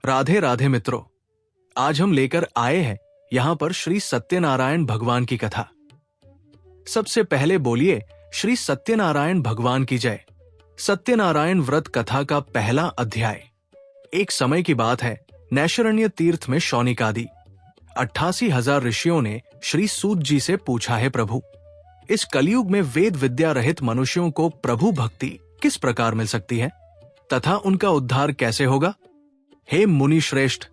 राधे राधे मित्रों, आज हम लेकर आए हैं यहाँ पर श्री सत्यनारायण भगवान की कथा। सबसे पहले बोलिए श्री सत्यनारायण भगवान की जय। सत्यनारायण व्रत कथा का पहला अध्याय। एक समय की बात है, नैशरण्य तीर्थ में शौनिक आदि 88,000 ऋषियों ने श्री सूत जी से पूछा है, प्रभु इस कलयुग में वेद विद्या रहित मनुष्यों को प्रभु भक्ति किस प्रकार मिल सकती है तथा उनका उद्धार कैसे होगा? हे मुनि श्रेष्ठ,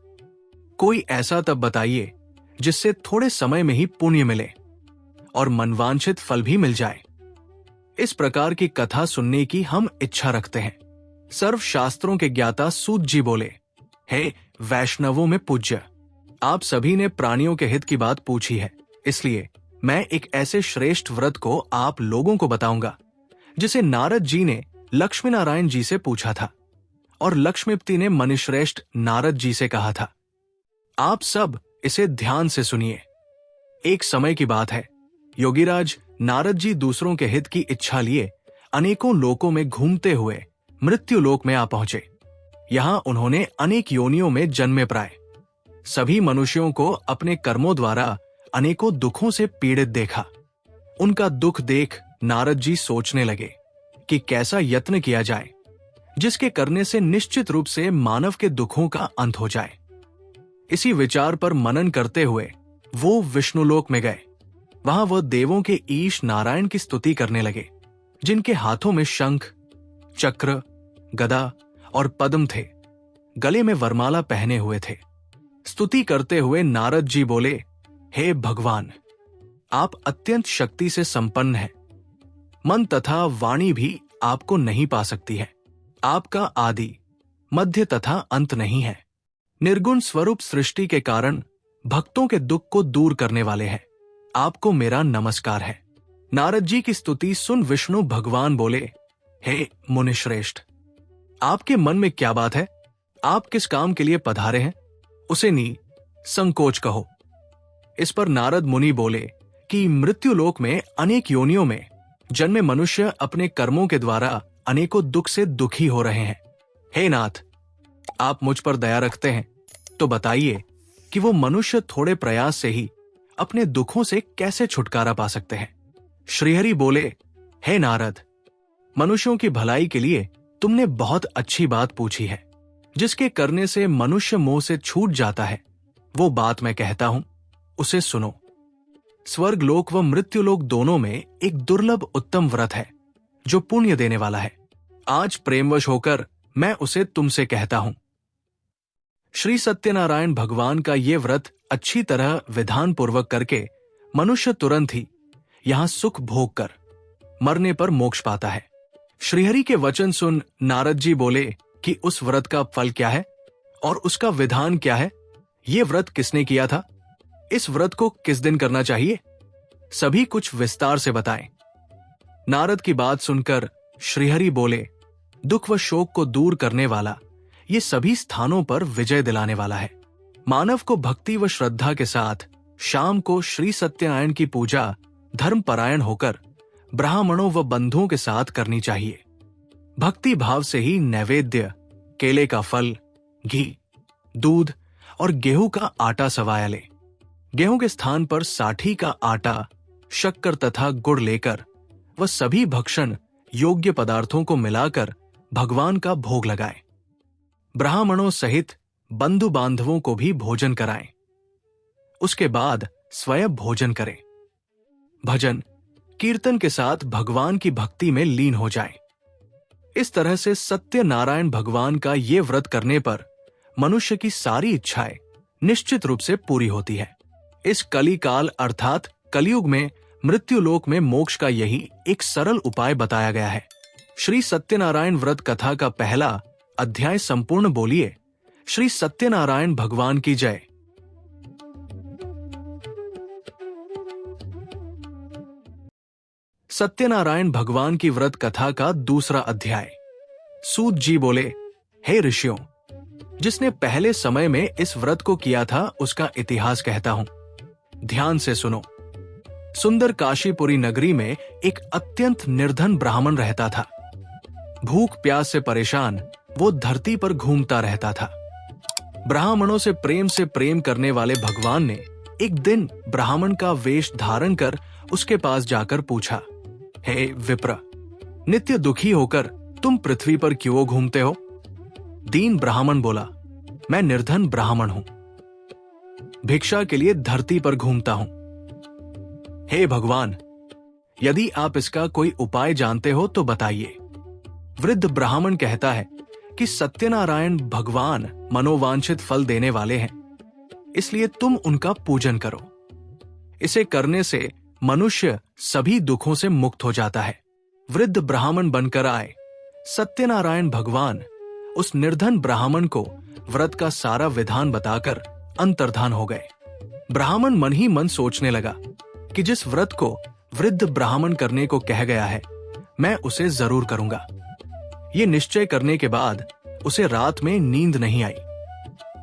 कोई ऐसा तप बताइए जिससे थोड़े समय में ही पुण्य मिले और मनवांछित फल भी मिल जाए। इस प्रकार की कथा सुनने की हम इच्छा रखते हैं। सर्व शास्त्रों के ज्ञाता सूत जी बोले, हे वैष्णवों में पूज्य, आप सभी ने प्राणियों के हित की बात पूछी है, इसलिए मैं एक ऐसे श्रेष्ठ व्रत को आप लोगों को बताऊंगा जिसे नारद जी ने लक्ष्मी नारायण जी से पूछा था और लक्ष्मीपति ने मनुश्रेष्ठ नारद जी से कहा था। आप सब इसे ध्यान से सुनिए। एक समय की बात है, योगीराज नारद जी दूसरों के हित की इच्छा लिए अनेकों लोकों में घूमते हुए मृत्यु लोक में आ पहुंचे। यहां उन्होंने अनेक योनियों में जन्मे प्राय सभी मनुष्यों को अपने कर्मों द्वारा अनेकों दुखों से पीड़ित देखा। उनका दुख देख नारद जी सोचने लगे कि कैसा यत्न किया जाए जिसके करने से निश्चित रूप से मानव के दुखों का अंत हो जाए। इसी विचार पर मनन करते हुए वो विष्णुलोक में गए। वहां वह देवों के ईश नारायण की स्तुति करने लगे, जिनके हाथों में शंख, चक्र, गदा और पद्म थे, गले में वरमाला पहने हुए थे। स्तुति करते हुए नारद जी बोले, हे भगवान, आप अत्यंत शक्ति से संपन्न हैं। मन तथा वाणी भी आपको नहीं पा सकती है। आपका आदि, मध्य तथा अंत नहीं है। निर्गुण स्वरूप सृष्टि के कारण भक्तों के दुख को दूर करने वाले हैं। आपको मेरा नमस्कार है। नारद जी की स्तुति सुन विष्णु भगवान बोले, हे मुनिश्रेष्ठ, आपके मन में क्या बात है? आप किस काम के लिए पधारे हैं? उसे संकोच कहो। इस पर नारद मुनि बोले कि मृत्युलोक में अनेक योनियों में जन्मे मनुष्य अपने कर्मों के द्वारा अनेकों दुख से दुखी हो रहे हैं। हे नाथ, आप मुझ पर दया रखते हैं तो बताइए कि वो मनुष्य थोड़े प्रयास से ही अपने दुखों से कैसे छुटकारा पा सकते हैं? श्रीहरि बोले, हे नारद, मनुष्यों की भलाई के लिए तुमने बहुत अच्छी बात पूछी है। जिसके करने से मनुष्य मोह से छूट जाता है, वो बात मैं कहता हूं, उसे सुनो। स्वर्ग लोक व मृत्युलोक दोनों में एक दुर्लभ उत्तम व्रत है जो पुण्य देने वाला है। आज प्रेमवश होकर मैं उसे तुमसे कहता हूं। श्री सत्यनारायण भगवान का ये व्रत अच्छी तरह विधान पूर्वक करके मनुष्य तुरंत ही यहां सुख भोग कर मरने पर मोक्ष पाता है। श्रीहरि के वचन सुन नारद जी बोले कि उस व्रत का फल क्या है और उसका विधान क्या है? ये व्रत किसने किया था? इस व्रत को किस दिन करना चाहिए? सभी कुछ विस्तार से बताएं। नारद की बात सुनकर श्रीहरि बोले, दुख व शोक को दूर करने वाला, ये सभी स्थानों पर विजय दिलाने वाला है। मानव को भक्ति व श्रद्धा के साथ शाम को श्री सत्यनारायण की पूजा धर्मपरायण होकर ब्राह्मणों व बंधुओं के साथ करनी चाहिए। भक्ति भाव से ही नैवेद्य, केले का फल, घी, दूध और गेहूं का आटा सवाया ले। गेहूं के स्थान पर साठी का आटा, शक्कर तथा गुड़ लेकर वह सभी भक्षण योग्य पदार्थों को मिलाकर भगवान का भोग लगाए। ब्राह्मणों सहित बंधु बांधवों को भी भोजन कराएं। उसके बाद स्वयं भोजन करें। भजन कीर्तन के साथ भगवान की भक्ति में लीन हो जाएं। इस तरह से सत्यनारायण भगवान का ये व्रत करने पर मनुष्य की सारी इच्छाएं निश्चित रूप से पूरी होती है। इस कली काल अर्थात कलयुग में मृत्युलोक में मोक्ष का यही एक सरल उपाय बताया गया है। श्री सत्यनारायण व्रत कथा का पहला अध्याय संपूर्ण बोलिए श्री सत्यनारायण भगवान की जय। सत्यनारायण भगवान की व्रत कथा का दूसरा अध्याय। सूत जी बोले, हे ऋषियों, जिसने पहले समय में इस व्रत को किया था उसका इतिहास कहता हूं, ध्यान से सुनो। सुंदर काशीपुरी नगरी में एक अत्यंत निर्धन ब्राह्मण रहता था। भूख प्यास से परेशान वो धरती पर घूमता रहता था। ब्राह्मणों से प्रेम करने वाले भगवान ने एक दिन ब्राह्मण का वेश धारण कर उसके पास जाकर पूछा, हे विप्र, नित्य दुखी होकर तुम पृथ्वी पर क्यों घूमते हो? दीन ब्राह्मण बोला, मैं निर्धन ब्राह्मण हूं, भिक्षा के लिए धरती पर घूमता हूं। हे भगवान, यदि आप इसका कोई उपाय जानते हो तो बताइए। वृद्ध ब्राह्मण कहता है कि सत्यनारायण भगवान मनोवांछित फल देने वाले हैं, इसलिए तुम उनका पूजन करो। इसे करने से मनुष्य सभी दुखों से मुक्त हो जाता है। वृद्ध ब्राह्मण बनकर आए सत्यनारायण भगवान उस निर्धन ब्राह्मण को व्रत का सारा विधान बताकर अंतर्धान हो गए। ब्राह्मण मन ही मन सोचने लगा कि जिस व्रत को वृद्ध ब्राह्मण करने को कह गया है, मैं उसे जरूर करूंगा। ये निश्चय करने के बाद उसे रात में नींद नहीं आई।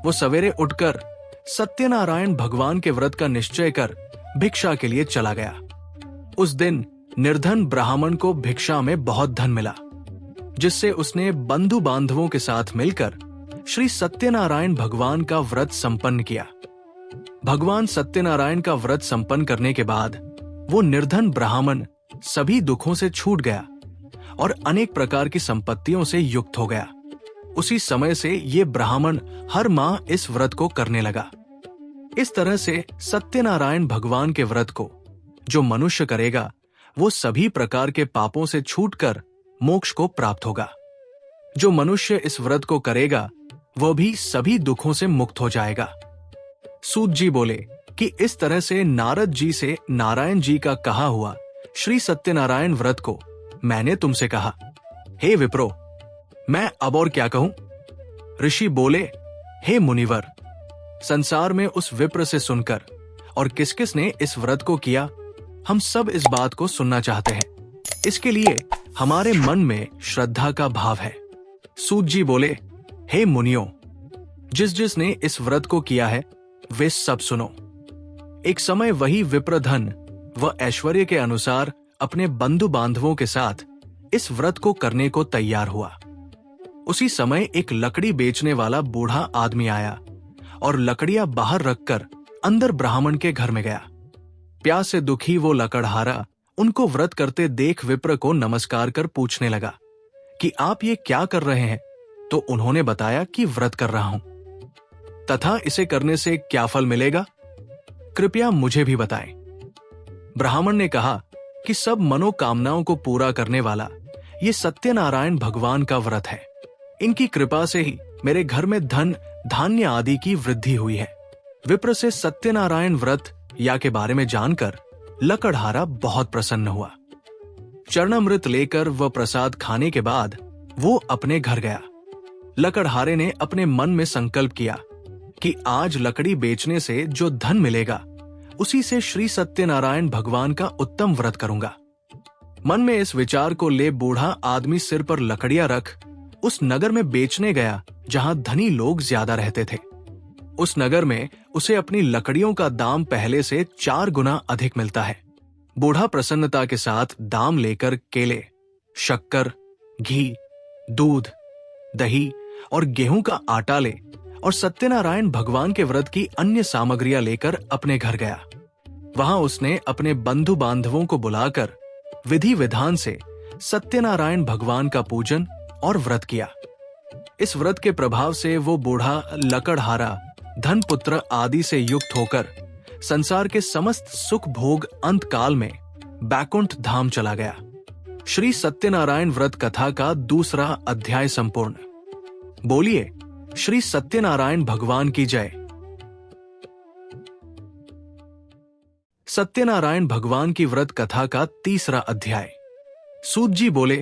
वो सवेरे उठकर सत्यनारायण भगवान के व्रत का निश्चय कर भिक्षा के लिए चला गया। उस दिन निर्धन ब्राह्मण को भिक्षा में बहुत धन मिला, जिससे उसने बंधु बांधवों के साथ मिलकर श्री सत्यनारायण भगवान का व्रत संपन्न किया। भगवान सत्यनारायण का व्रत संपन्न करने के बाद वो निर्धन ब्राह्मण सभी दुखों से छूट गया और अनेक प्रकार की संपत्तियों से युक्त हो गया। उसी समय से ये ब्राह्मण हर माह इस व्रत को करने लगा। इस तरह से सत्यनारायण भगवान के व्रत को जो मनुष्य करेगा, वो सभी प्रकार के पापों से छूटकर मोक्ष को प्राप्त होगा। जो मनुष्य इस व्रत को करेगा, वह भी सभी दुखों से मुक्त हो जाएगा। सूत जी बोले कि इस तरह से नारद जी से नारायण जी का कहा हुआ श्री सत्यनारायण व्रत को मैंने तुमसे कहा। हे विप्रो, मैं अब और क्या कहूं? ऋषि बोले, हे मुनिवर, संसार में उस विप्र से सुनकर और किस किस ने इस व्रत को किया, हम सब इस बात को सुनना चाहते हैं। इसके लिए हमारे मन में श्रद्धा का भाव है। सूत जी बोले, हे मुनियों, जिस जिसने इस व्रत को किया है वे सब सुनो। एक समय वही विप्र धन व ऐश्वर्य के अनुसार अपने बंधु बांधवों के साथ इस व्रत को करने को तैयार हुआ। उसी समय एक लकड़ी बेचने वाला बूढ़ा आदमी आया और लकड़ियां बाहर रखकर अंदर ब्राह्मण के घर में गया। प्यास से दुखी वो लकड़हारा उनको व्रत करते देख विप्र को नमस्कार कर पूछने लगा कि आप ये क्या कर रहे हैं? तो उन्होंने बताया कि व्रत कर रहा हूं तथा इसे करने से क्या फल मिलेगा, कृपया मुझे भी बताएं। ब्राह्मण ने कहा कि सब मनोकामनाओं को पूरा करने वाला ये सत्यनारायण भगवान का व्रत है। इनकी कृपा से ही मेरे घर में धन धान्य आदि की वृद्धि हुई है। विप्र से सत्यनारायण व्रत या के बारे में जानकर लकड़हारा बहुत प्रसन्न हुआ। चरणामृत लेकर वह प्रसाद खाने के बाद वो अपने घर गया। लकड़हारे ने अपने मन में संकल्प किया कि आज लकड़ी बेचने से जो धन मिलेगा उसी से श्री सत्यनारायण भगवान का उत्तम व्रत करूंगा। मन में इस विचार को ले बूढ़ा आदमी सिर पर लकड़ियां रख उस नगर में बेचने गया जहां धनी लोग ज्यादा रहते थे। उस नगर में उसे अपनी लकड़ियों का दाम पहले से 4 गुना अधिक मिलता है। बूढ़ा प्रसन्नता के साथ दाम लेकर केले, शक्कर, घी, दूध, दही और गेहूं का आटा ले और सत्यनारायण भगवान के व्रत की अन्य सामग्रियां लेकर अपने घर गया। वहां उसने अपने बंधु बांधवों को बुलाकर विधि विधान से सत्यनारायण भगवान का पूजन और व्रत किया। इस व्रत के प्रभाव से वो बूढ़ा लकड़हारा धन पुत्र आदि से युक्त होकर संसार के समस्त सुख भोग अंत काल में बैकुंठ धाम चला गया। श्री सत्यनारायण व्रत कथा का दूसरा अध्याय संपूर्ण। बोलिए श्री सत्यनारायण भगवान की जय। सत्यनारायण भगवान की व्रत कथा का तीसरा अध्याय। सूत जी बोले,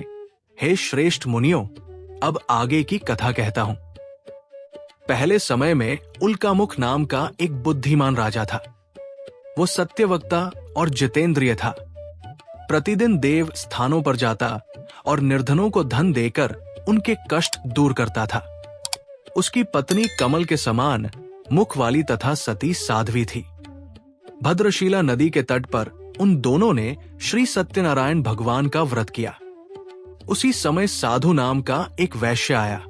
हे श्रेष्ठ मुनियों, अब आगे की कथा कहता हूं। पहले समय में उल्कामुख नाम का एक बुद्धिमान राजा था। वो सत्यवक्ता और जितेंद्रिय था। प्रतिदिन देव स्थानों पर जाता और निर्धनों को धन देकर उनके कष्ट दूर करता था। उसकी पत्नी कमल के समान मुख वाली तथा सती साध्वी थी। भद्रशिला नदी के तट पर उन दोनों ने श्री सत्यनारायण भगवान का व्रत किया। उसी समय साधु नाम का एक वैश्य आया।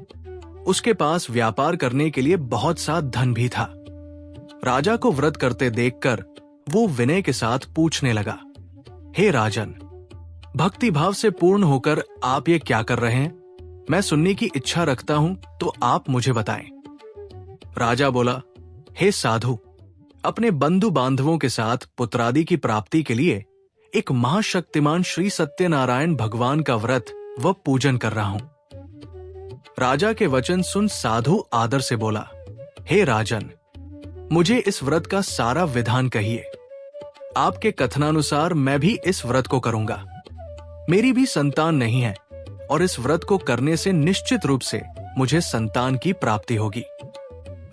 उसके पास व्यापार करने के लिए बहुत सा धन भी था। राजा को व्रत करते देखकर वो विनय के साथ पूछने लगा, हे राजन, भक्ति भाव से पूर्ण होकर आप ये क्या कर रहे हैं? मैं सुनने की इच्छा रखता हूं तो आप मुझे बताएं। राजा बोला, हे साधु, अपने बंधु बांधवों के साथ पुत्रादि की प्राप्ति के लिए एक महाशक्तिमान श्री सत्यनारायण भगवान का व्रत व पूजन कर रहा हूं। राजा के वचन सुन साधु आदर से बोला, हे राजन, मुझे इस व्रत का सारा विधान कहिए। आपके कथनानुसार मैं भी इस व्रत को करूंगा। मेरी भी संतान नहीं है और इस व्रत को करने से निश्चित रूप से मुझे संतान की प्राप्ति होगी।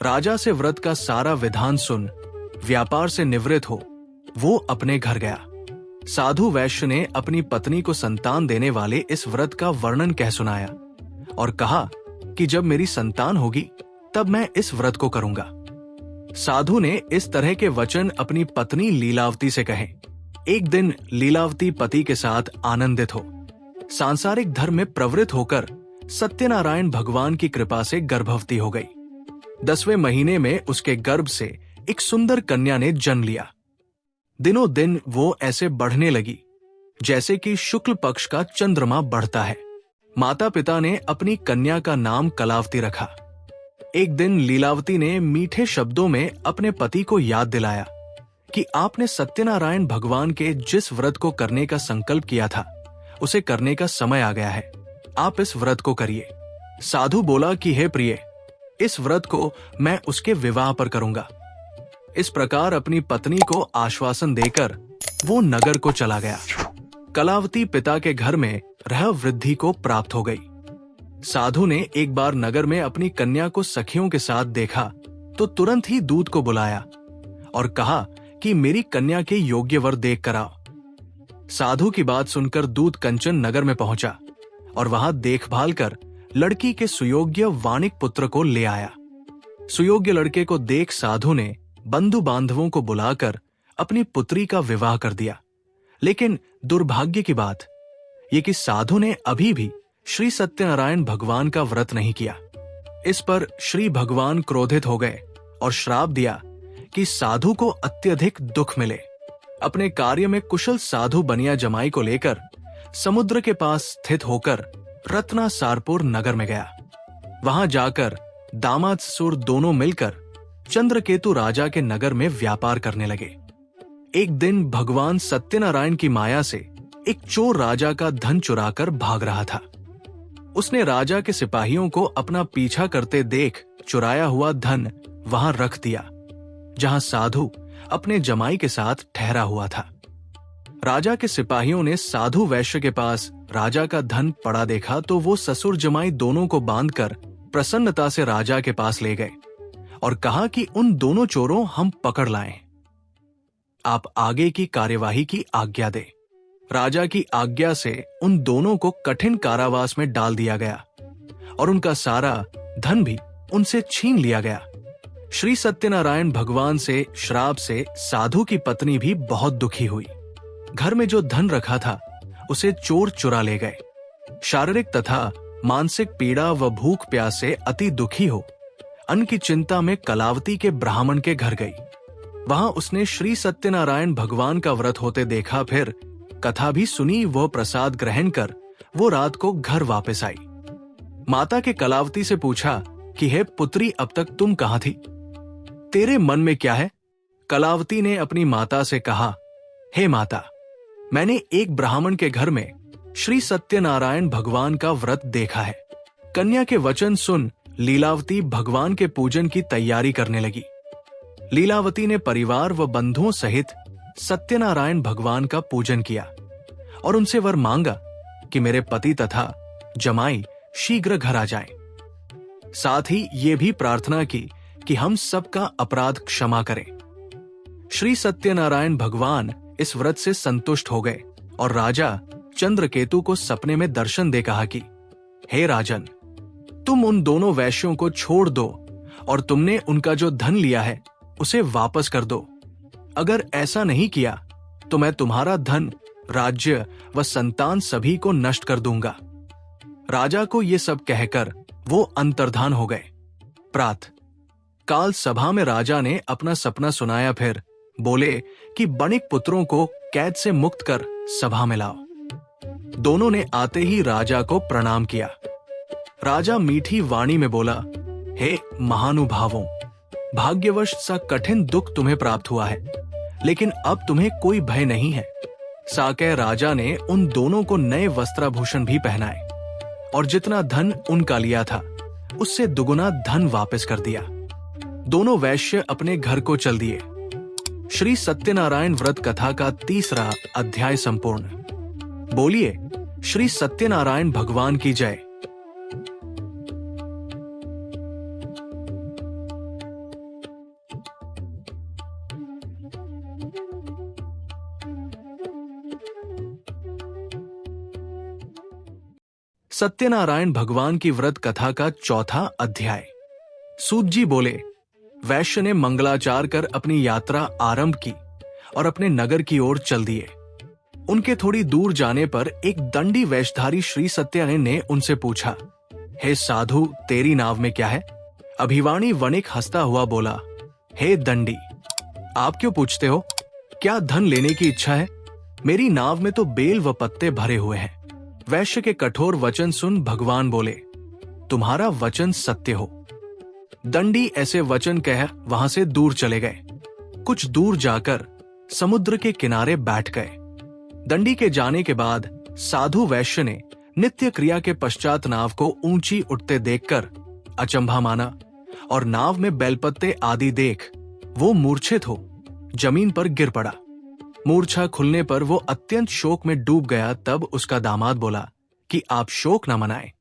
राजा से व्रत का सारा विधान सुन व्यापार से निवृत्त हो वो अपने घर गया। साधु वैश्य ने अपनी पत्नी को संतान देने वाले इस व्रत का वर्णन कह सुनाया और कहा कि जब मेरी संतान होगी तब मैं इस व्रत को करूंगा। साधु ने इस तरह के वचन अपनी पत्नी लीलावती से कहे। एक दिन लीलावती पति के साथ आनंदित हो सांसारिक धर्म में प्रवृत्त होकर सत्यनारायण भगवान की कृपा से गर्भवती हो गई। 10वें महीने में उसके गर्भ से एक सुंदर कन्या ने जन्म लिया। दिनों दिन वो ऐसे बढ़ने लगी जैसे कि शुक्ल पक्ष का चंद्रमा बढ़ता है। माता पिता ने अपनी कन्या का नाम कलावती रखा। एक दिन लीलावती ने मीठे शब्दों में अपने पति को याद दिलाया कि आपने सत्यनारायण भगवान के जिस व्रत को करने का संकल्प किया था उसे करने का समय आ गया है। आप इस व्रत को करिए। साधु बोला कि हे प्रिय, इस व्रत को मैं उसके विवाह पर करूंगा। इस प्रकार अपनी पत्नी को आश्वासन देकर वो नगर को चला गया। कलावती पिता के घर में रह वृद्धि को प्राप्त हो गई। साधु ने एक बार नगर में अपनी कन्या को सखियों के साथ देखा तो तुरंत ही दूत को बुलाया और कहा कि मेरी कन्या के योग्य वर देख कर आओ। साधु की बात सुनकर दूत कंचन नगर में पहुंचा और वहां देखभाल कर लड़की के सुयोग्य वाणिक पुत्र को ले आया। सुयोग्य लड़के को देख साधु ने बंधु बांधवों को बुलाकर अपनी पुत्री का विवाह कर दिया। लेकिन दुर्भाग्य की बात ये कि साधु ने अभी भी श्री सत्यनारायण भगवान का व्रत नहीं किया। इस पर श्री भगवान क्रोधित हो गए और श्राप दिया कि साधु को अत्यधिक दुख मिले। अपने कार्य में कुशल साधु बनिया जमाई को लेकर समुद्र के पास स्थित होकर रत्नासारपुर नगर में गया। वहां जाकर दामाद ससुर दोनों मिलकर चंद्रकेतु राजा के नगर में व्यापार करने लगे। एक दिन भगवान सत्यनारायण की माया से एक चोर राजा का धन चुराकर भाग रहा था। उसने राजा के सिपाहियों को अपना पीछा करते देख चुराया हुआ धन वहां रख दिया जहां साधु अपने जमाई के साथ ठहरा हुआ था। राजा के सिपाहियों ने साधु वैश्य के पास राजा का धन पड़ा देखा तो वो ससुर जमाई दोनों को बांधकर प्रसन्नता से राजा के पास ले गए और कहा कि उन दोनों चोरों हम पकड़ लाएं। आप आगे की कार्यवाही की आज्ञा दे। राजा की आज्ञा से उन दोनों को कठिन कारावास में डाल दिया गया और उनका सारा धन भी उनसे छीन लिया गया। श्री सत्यनारायण भगवान से श्राप से साधु की पत्नी भी बहुत दुखी हुई। घर में जो धन रखा था उसे चोर चुरा ले गए। शारीरिक तथा मानसिक पीड़ा व भूख प्यास से अति दुखी हो अन्न की चिंता में कलावती के ब्राह्मण के घर गई। वहां उसने श्री सत्यनारायण भगवान का व्रत होते देखा। फिर कथा भी सुनी। वह प्रसाद ग्रहण कर वो रात को घर वापस आई। माता के कलावती से पूछा कि हे पुत्री, अब तक तुम कहां थी? तेरे मन में क्या है? कलावती ने अपनी माता से कहा, हे माता, मैंने एक ब्राह्मण के घर में श्री सत्यनारायण भगवान का व्रत देखा है। कन्या के वचन सुन लीलावती भगवान के पूजन की तैयारी करने लगी। लीलावती ने परिवार व बंधुओं सहित सत्यनारायण भगवान का पूजन किया और उनसे वर मांगा कि मेरे पति तथा जमाई शीघ्र घर आ जाएं। साथ ही ये भी प्रार्थना की कि हम सबका अपराध क्षमा करें। श्री सत्यनारायण भगवान इस व्रत से संतुष्ट हो गए और राजा चंद्रकेतु को सपने में दर्शन दे कहा कि हे राजन, तुम उन दोनों वैश्यों को छोड़ दो और तुमने उनका जो धन लिया है उसे वापस कर दो। अगर ऐसा नहीं किया तो मैं तुम्हारा धन, राज्य व संतान सभी को नष्ट कर दूंगा। राजा को ये सब कहकर वो अंतर्धान हो गए। प्रात काल सभा में राजा ने अपना सपना सुनाया, फिर बोले कि बणिक पुत्रों को कैद से मुक्त कर सभा में लाओ। दोनों ने आते ही राजा को प्रणाम किया। राजा मीठी वाणी में बोला, हे महानुभावों, भाग्यवश सा कठिन दुख तुम्हें प्राप्त हुआ है, लेकिन अब तुम्हें कोई भय नहीं है। साकय राजा ने उन दोनों को नए वस्त्राभूषण भी पहनाए और जितना धन उनका लिया था उससे दुगुना धन वापस कर दिया। दोनों वैश्य अपने घर को चल दिए। श्री सत्यनारायण व्रत कथा का 3रा अध्याय संपूर्ण। बोलिए श्री सत्यनारायण भगवान की जय। सत्यनारायण भगवान की व्रत कथा का 4था अध्याय। सूत जी बोले, वैश्य ने मंगलाचार कर अपनी यात्रा आरंभ की और अपने नगर की ओर चल दिए। उनके थोड़ी दूर जाने पर एक दंडी वेशधारी श्री सत्य ने उनसे पूछा, हे साधु, तेरी नाव में क्या है? अभिवाणी वणिक हंसता हुआ बोला, हे दंडी, आप क्यों पूछते हो? क्या धन लेने की इच्छा है? मेरी नाव में तो बेल व पत्ते भरे हुए हैं। वैश्य के कठोर वचन सुन भगवान बोले, तुम्हारा वचन सत्य हो। दंडी ऐसे वचन कह वहां से दूर चले गए। कुछ दूर जाकर समुद्र के किनारे बैठ गए। दंडी के जाने के बाद साधु वैश्य ने नित्य क्रिया के पश्चात नाव को ऊंची उठते देखकर अचंभा माना और नाव में बेलपत्ते आदि देख वो मूर्छित हो जमीन पर गिर पड़ा। मूर्छा खुलने पर वो अत्यंत शोक में डूब गया। तब उसका दामाद बोला कि आप शोक न मनाएं,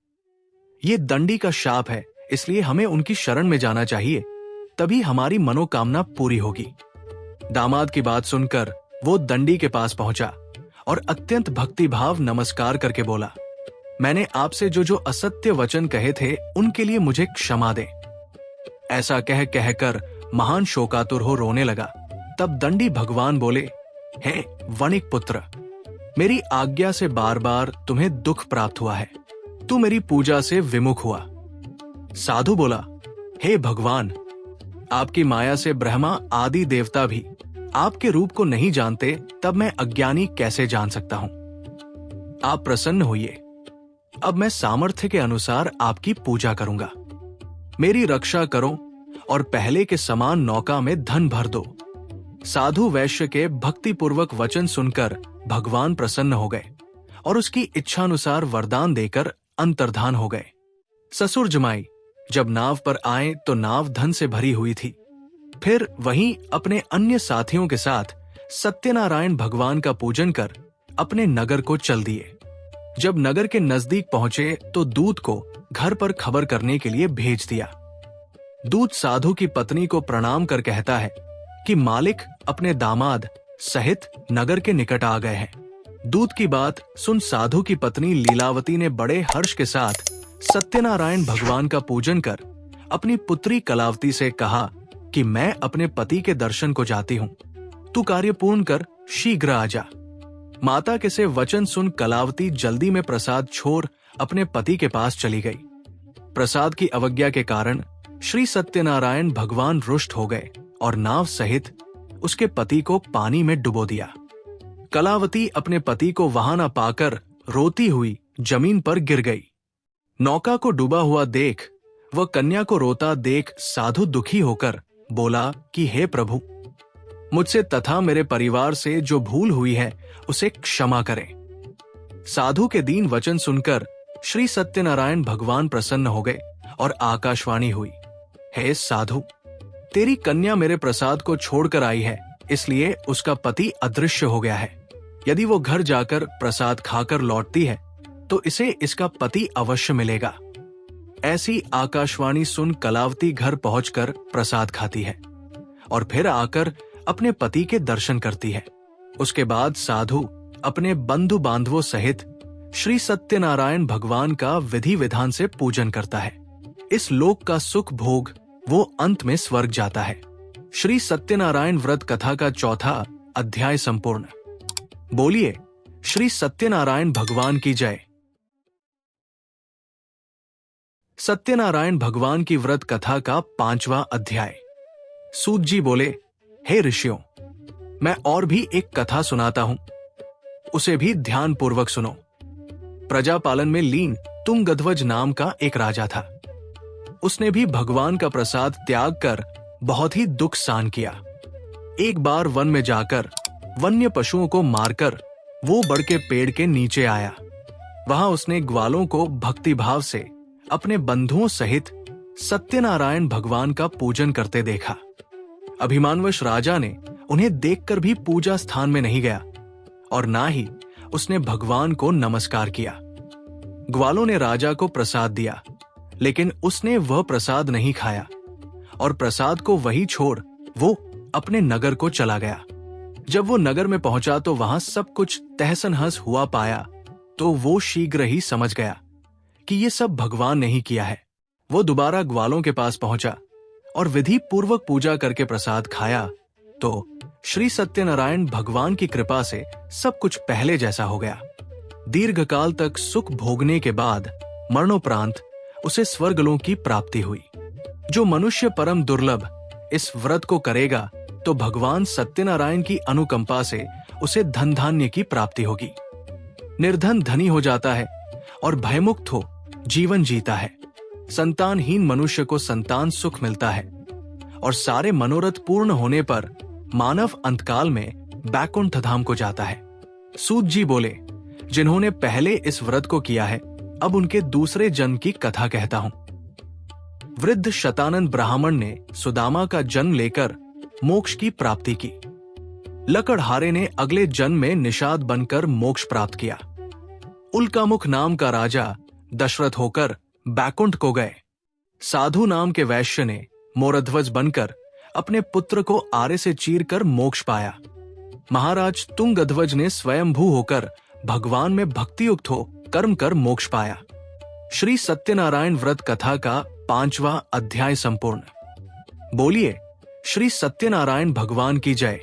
ये दंडी का शाप है, इसलिए हमें उनकी शरण में जाना चाहिए, तभी हमारी मनोकामना पूरी होगी। दामाद की बात सुनकर वो दंडी के पास पहुंचा और अत्यंत भक्तिभाव नमस्कार करके बोला, मैंने आपसे जो असत्य वचन कहे थे उनके लिए मुझे क्षमा दें। ऐसा कहकर महान शोकातुर हो रोने लगा। तब दंडी भगवान बोले, हे वणिक पुत्र, मेरी आज्ञा से बार बार तुम्हें दुख प्राप्त हुआ है, तू मेरी पूजा से विमुख हुआ। साधु बोला, हे भगवान, आपकी माया से ब्रह्मा आदि देवता भी आपके रूप को नहीं जानते, तब मैं अज्ञानी कैसे जान सकता हूं? आप प्रसन्न होइए, अब मैं सामर्थ्य के अनुसार आपकी पूजा करूंगा। मेरी रक्षा करो और पहले के समान नौका में धन भर दो। साधु वैश्य के भक्तिपूर्वक वचन सुनकर भगवान प्रसन्न हो गए और उसकी इच्छानुसार वरदान देकर अंतर्धान हो गए। ससुर जमाई जब नाव पर आए तो नाव धन से भरी हुई थी। फिर वहीं अपने अन्य साथियों के साथ सत्यनारायण भगवान का पूजन कर अपने नगर को चल दिए। जब नगर के नजदीक पहुंचे तो दूत को घर पर खबर करने के लिए भेज दिया। दूत साधु की पत्नी को प्रणाम कर कहता है कि मालिक अपने दामाद सहित नगर के निकट आ गए हैं। दूत की बात सुन साधु की पत्नी लीलावती ने बड़े हर्ष के साथ सत्यनारायण भगवान का पूजन कर अपनी पुत्री कलावती से कहा कि मैं अपने पति के दर्शन को जाती हूँ, तू कार्य पूर्ण कर शीघ्र आ जा। माता के से वचन सुन कलावती जल्दी में प्रसाद छोड़ अपने पति के पास चली गई। प्रसाद की अवज्ञा के कारण श्री सत्यनारायण भगवान रुष्ट हो गए और नाव सहित उसके पति को पानी में डुबो दिया। कलावती अपने पति को वहां न पाकर रोती हुई जमीन पर गिर गई। नौका को डूबा हुआ देख वह कन्या को रोता देख साधु दुखी होकर बोला कि हे प्रभु, मुझसे तथा मेरे परिवार से जो भूल हुई है उसे क्षमा करें। साधु के दीन वचन सुनकर श्री सत्यनारायण भगवान प्रसन्न हो गए और आकाशवाणी हुई, हे साधु, तेरी कन्या मेरे प्रसाद को छोड़कर आई है, इसलिए उसका पति अदृश्य हो गया है। यदि वो घर जाकर प्रसाद खाकर लौटती है तो इसे इसका पति अवश्य मिलेगा। ऐसी आकाशवाणी सुन कलावती घर पहुंचकर प्रसाद खाती है और फिर आकर अपने पति के दर्शन करती है। उसके बाद साधु अपने बंधु बांधवों सहित श्री सत्यनारायण भगवान का विधि विधान से पूजन करता है। इस लोक का सुख भोग वो अंत में स्वर्ग जाता है। श्री सत्यनारायण व्रत कथा का 4था अध्याय संपूर्ण। बोलिए श्री सत्यनारायण भगवान की जय। सत्यनारायण भगवान की व्रत कथा का 5वां अध्याय। सूत जी बोले, हे ऋषियों, मैं और भी एक कथा सुनाता हूं, उसे भी ध्यान पूर्वक सुनो। प्रजापालन में लीन तुंगध्वज नाम का एक राजा था। उसने भी भगवान का प्रसाद त्याग कर बहुत ही दुख सहन किया। एक बार वन में जाकर वन्य पशुओं को मारकर वो बड़ के पेड़ के नीचे आया। वहां उसने ग्वालों को भक्तिभाव से अपने बंधुओं सहित सत्यनारायण भगवान का पूजन करते देखा। अभिमानवश राजा ने उन्हें देखकर भी पूजा स्थान में नहीं गया और ना ही उसने भगवान को नमस्कार किया। ग्वालों ने राजा को प्रसाद दिया, लेकिन उसने वह प्रसाद नहीं खाया और प्रसाद को वहीं छोड़ वो अपने नगर को चला गया। जब वो नगर में पहुंचा तो वहां सब कुछ तहस-नहस हुआ पाया तो वो शीघ्र ही समझ गया कि ये सब भगवान ने ही किया है। वो दोबारा ग्वालों के पास पहुंचा और विधि पूर्वक पूजा करके प्रसाद खाया तो श्री सत्यनारायण भगवान की कृपा से सब कुछ पहले जैसा हो गया। दीर्घकाल तक सुख भोगने के बाद मरणोपरांत उसे स्वर्गलोक की प्राप्ति हुई। जो मनुष्य परम दुर्लभ इस व्रत को करेगा तो भगवान सत्यनारायण की अनुकंपा से उसे धन धान्य की प्राप्ति होगी। निर्धन धनी हो जाता है और भयमुक्त हो जीवन जीता है। संतानहीन मनुष्य को संतान सुख मिलता है और सारे मनोरथ पूर्ण होने पर मानव अंतकाल में बैकुंठ धाम को जाता है। सूत जी बोले, जिन्होंने पहले इस व्रत को किया है, अब उनके दूसरे जन्म की कथा कहता हूं। वृद्ध शतानंद ब्राह्मण ने सुदामा का जन्म लेकर मोक्ष की प्राप्ति की। लकड़हारे ने अगले जन्म में निषाद बनकर मोक्ष प्राप्त किया। उल्कामुख नाम का राजा दशरथ होकर बैकुंठ को गए। साधु नाम के वैश्य ने मोरध्वज बनकर अपने पुत्र को आरे से चीरकर मोक्ष पाया। महाराज तुंगध्वज ने स्वयंभू होकर भगवान में भक्तियुक्त हो कर्म कर मोक्ष पाया। श्री सत्यनारायण व्रत कथा का 5वां अध्याय संपूर्ण। बोलिए श्री सत्यनारायण भगवान की जय।